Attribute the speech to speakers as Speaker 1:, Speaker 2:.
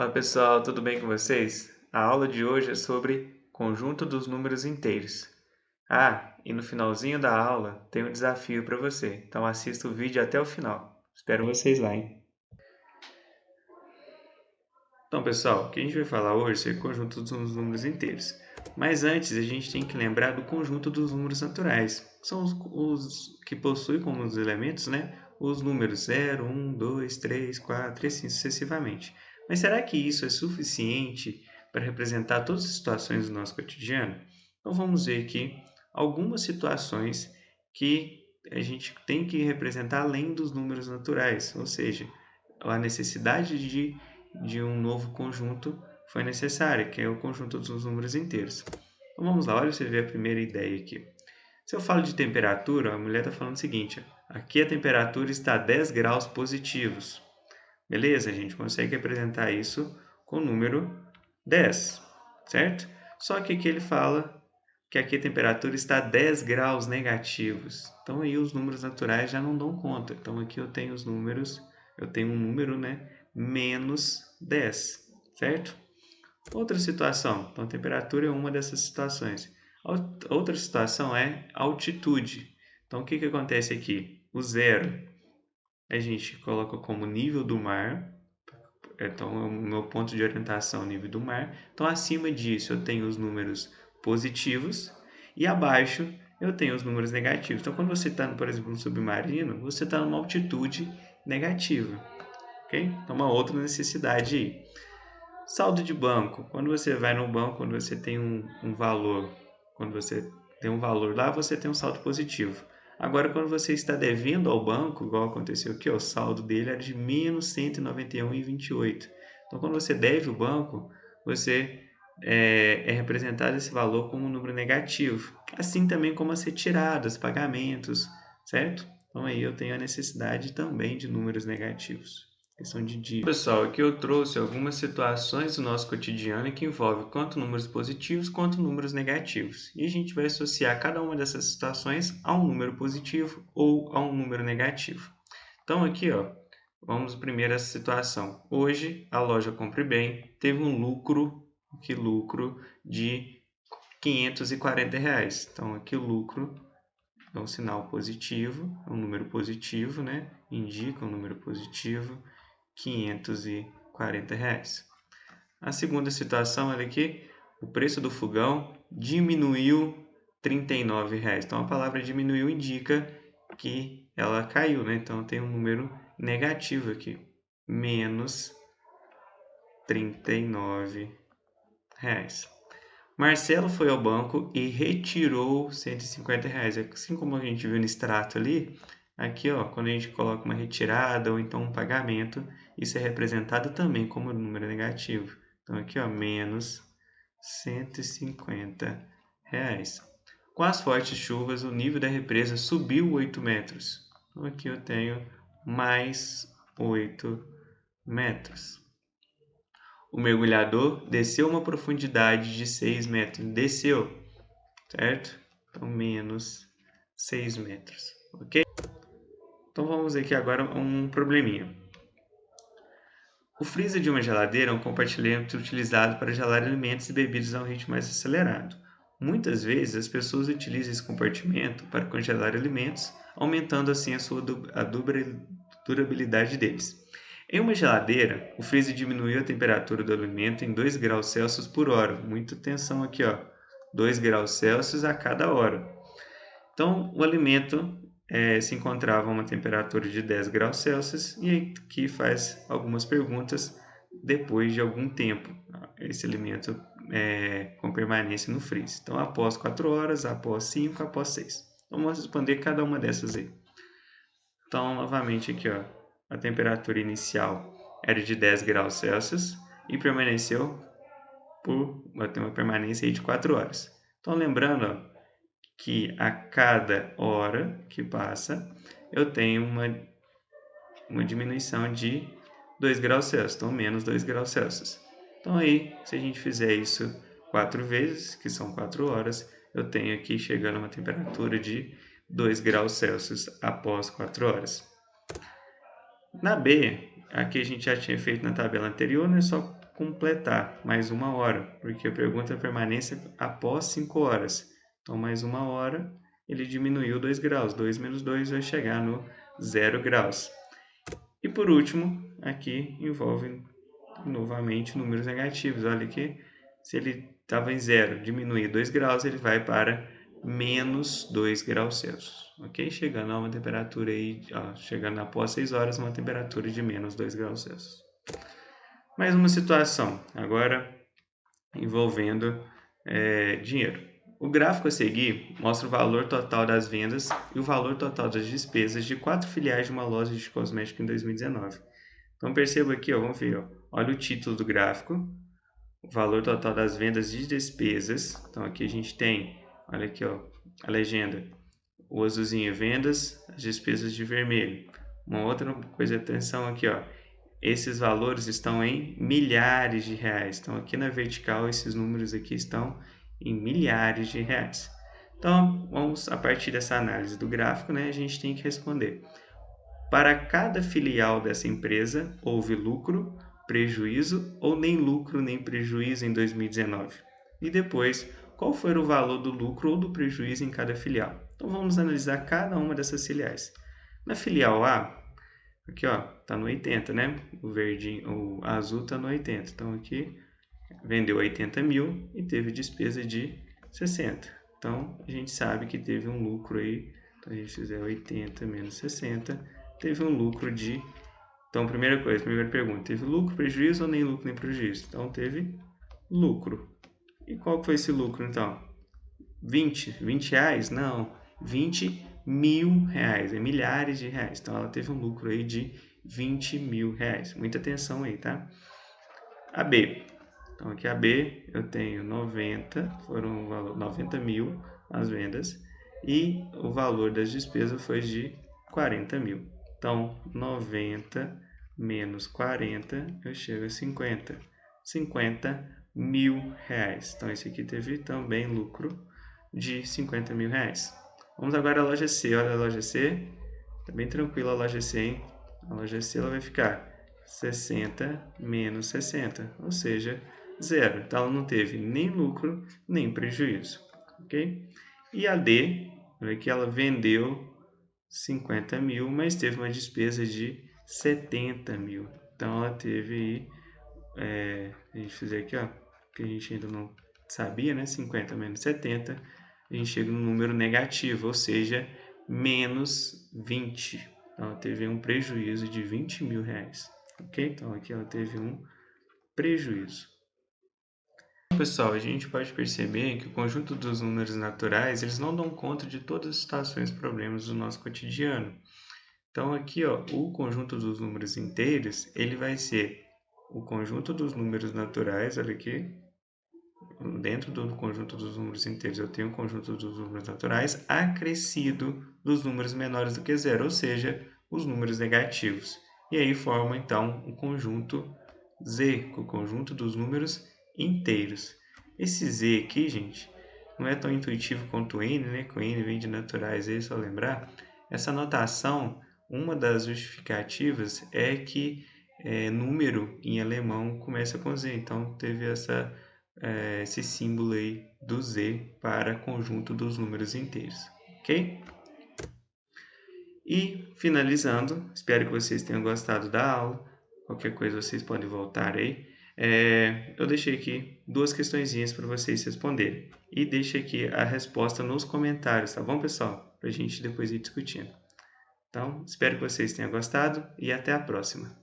Speaker 1: Fala pessoal, tudo bem com vocês? A aula de hoje é sobre conjunto dos números inteiros. E no finalzinho da aula tem um desafio para você, então assista o vídeo até o final. Espero vocês lá, hein? Então pessoal, o que a gente vai falar hoje é o conjunto dos números inteiros. Mas antes a gente tem que lembrar do conjunto dos números naturais, que são os que possuem como os elementos, os números 0, 1, 2, 3, 4 e assim sucessivamente. Mas será que isso é suficiente para representar todas as situações do nosso cotidiano? Então vamos ver aqui algumas situações que a gente tem que representar além dos números naturais, ou seja, a necessidade de um novo conjunto foi necessária, que é o conjunto dos números inteiros. Então vamos lá, olha você vê a primeira ideia aqui. Se eu falo de temperatura, a mulher está falando o seguinte: aqui a temperatura está a 10 graus positivos. Beleza? A gente consegue representar isso com o número 10, certo? Só que aqui ele fala que aqui a temperatura está a 10 graus negativos. Então aí os números naturais já não dão conta. Então aqui eu tenho um número, menos 10, certo? Outra situação, então a temperatura é uma dessas situações. Outra situação é altitude. Então o que acontece aqui? O zero a gente coloca como nível do mar, então o meu ponto de orientação é o nível do mar. Então acima disso eu tenho os números positivos e abaixo eu tenho os números negativos. Então quando você está, por exemplo, no submarino, você está numa altitude negativa, ok? Então uma outra necessidade aí. Saldo de banco. Quando você vai no banco, quando você tem um valor, quando você tem um valor lá, você tem um saldo positivo. Agora, quando você está devendo ao banco, igual aconteceu aqui, o saldo dele era de menos 191,28. Então, quando você deve o banco, você é representado esse valor como um número negativo. Assim também como as retiradas, pagamentos, certo? Então, aí eu tenho a necessidade também de números negativos. Questão de dívida. Pessoal, aqui eu trouxe algumas situações do nosso cotidiano que envolvem tanto números positivos quanto números negativos. E a gente vai associar cada uma dessas situações a um número positivo ou a um número negativo. Então aqui, vamos primeiro a essa situação. Hoje a loja Compre Bem teve um lucro de R$ 540. Então aqui o lucro é um sinal positivo, é um número positivo, indica um número positivo. R$ 540. A segunda situação é que o preço do fogão diminuiu R$ 39. Então a palavra diminuiu indica que ela caiu, Então tem um número negativo aqui, menos R$ 39. Marcelo foi ao banco e retirou R$ 150. Assim como a gente viu no extrato ali, aqui, quando a gente coloca uma retirada ou então um pagamento, isso é representado também como número negativo. Então aqui, menos R$ 150. Com as fortes chuvas, o nível da represa subiu 8 metros. Então aqui eu tenho mais 8 metros. O mergulhador desceu uma profundidade de 6 metros. Desceu, certo? Então, menos 6 metros, ok? Então, vamos ver aqui agora um probleminha. O freezer de uma geladeira é um compartimento utilizado para gelar alimentos e bebidas a um ritmo mais acelerado. Muitas vezes, as pessoas utilizam esse compartimento para congelar alimentos, aumentando assim a durabilidade deles. Em uma geladeira, o freezer diminuiu a temperatura do alimento em 2 graus Celsius por hora. Muita atenção aqui, 2 graus Celsius a cada hora. Então, o alimento se encontrava a uma temperatura de 10 graus Celsius e aqui faz algumas perguntas depois de algum tempo. Esse alimento com permanência no freezer. Então, após 4 horas, após 5, após 6. Então, vamos responder cada uma dessas aí. Então, novamente aqui, a temperatura inicial era de 10 graus Celsius e permaneceu vai ter uma permanência aí de 4 horas. Então, lembrando que a cada hora que passa, eu tenho uma diminuição de 2 graus Celsius, então menos 2 graus Celsius. Então aí, se a gente fizer isso 4 vezes, que são 4 horas, eu tenho aqui chegando a uma temperatura de 2 graus Celsius após 4 horas. Na B, aqui a gente já tinha feito na tabela anterior, só completar mais 1 hora, porque a pergunta é permanência após 5 horas. Então, mais 1 hora, ele diminuiu 2 graus. 2 menos 2 vai chegar no 0 graus. E por último, aqui envolve novamente números negativos. Olha aqui, se ele estava em 0, diminuir 2 graus, ele vai para menos 2 graus Celsius, ok? Chegando a uma temperatura aí, chegando após 6 horas, uma temperatura de menos 2 graus Celsius. Mais uma situação, agora envolvendo dinheiro. O gráfico a seguir mostra o valor total das vendas e o valor total das despesas de 4 filiais de uma loja de cosméticos em 2019. Então perceba aqui, vamos ver, olha o título do gráfico, o valor total das vendas e despesas. Então aqui a gente tem, olha aqui, a legenda, o azulzinho vendas, as despesas de vermelho. Uma outra coisa de atenção aqui, esses valores estão em milhares de reais. Então aqui na vertical esses números aqui estão em milhares de reais. Então vamos, a partir dessa análise do gráfico, a gente tem que responder. Para cada filial dessa empresa, houve lucro, prejuízo ou nem lucro nem prejuízo em 2019? E depois, qual foi o valor do lucro ou do prejuízo em cada filial? Então vamos analisar cada uma dessas filiais. Na filial A, aqui está no 80, né? O verdinho, o azul está no 80. Então aqui vendeu 80 mil e teve despesa de 60. Então a gente sabe que teve um lucro aí. Então a gente fizer 80 menos 60, teve um lucro de... Então, primeira pergunta, teve lucro, prejuízo ou nem lucro nem prejuízo? Então, teve lucro. E qual foi esse lucro, então? 20 reais? Não, 20 mil reais, é milhares de reais. Então, ela teve um lucro aí de 20 mil reais. Muita atenção aí, tá? A B. Então, aqui a B, eu tenho 90, foram 90 mil as vendas, e o valor das despesas foi de 40 mil. Então, 90 menos 40, eu chego a 50. 50 mil reais. Então, esse aqui teve também lucro de 50 mil reais. Vamos agora à loja C. Olha a loja C. Tá bem tranquila a loja C, hein? A loja C ela vai ficar 60 menos 60, ou seja, 0. Então, ela não teve nem lucro, nem prejuízo. Ok? E a D, olha que ela vendeu 50 mil, mas teve uma despesa de 70 mil. Então, ela teve aí, a gente fizer aqui, que a gente ainda não sabia, né? 50 menos 70, a gente chega no número negativo, ou seja, menos 20. Então, ela teve um prejuízo de 20 mil reais. Ok? Então, aqui ela teve um prejuízo. Pessoal, a gente pode perceber que o conjunto dos números naturais, eles não dão conta de todas as situações e problemas do nosso cotidiano. Então aqui, o conjunto dos números inteiros, ele vai ser o conjunto dos números naturais, olha aqui, dentro do conjunto dos números inteiros eu tenho o conjunto dos números naturais acrescido dos números menores do que zero, ou seja, os números negativos. E aí forma então o conjunto Z, o conjunto dos números inteiros. Esse Z aqui, gente, não é tão intuitivo quanto o N, né? Que o N vem de naturais, aí só lembrar. Essa notação, uma das justificativas é que número em alemão começa com Z, então teve esse símbolo aí do Z para conjunto dos números inteiros, ok? E finalizando, espero que vocês tenham gostado da aula. Qualquer coisa vocês podem voltar aí. Eu deixei aqui 2 questõezinhas para vocês responderem. E deixe aqui a resposta nos comentários, tá bom, pessoal? Para a gente depois ir discutindo. Então, espero que vocês tenham gostado e até a próxima.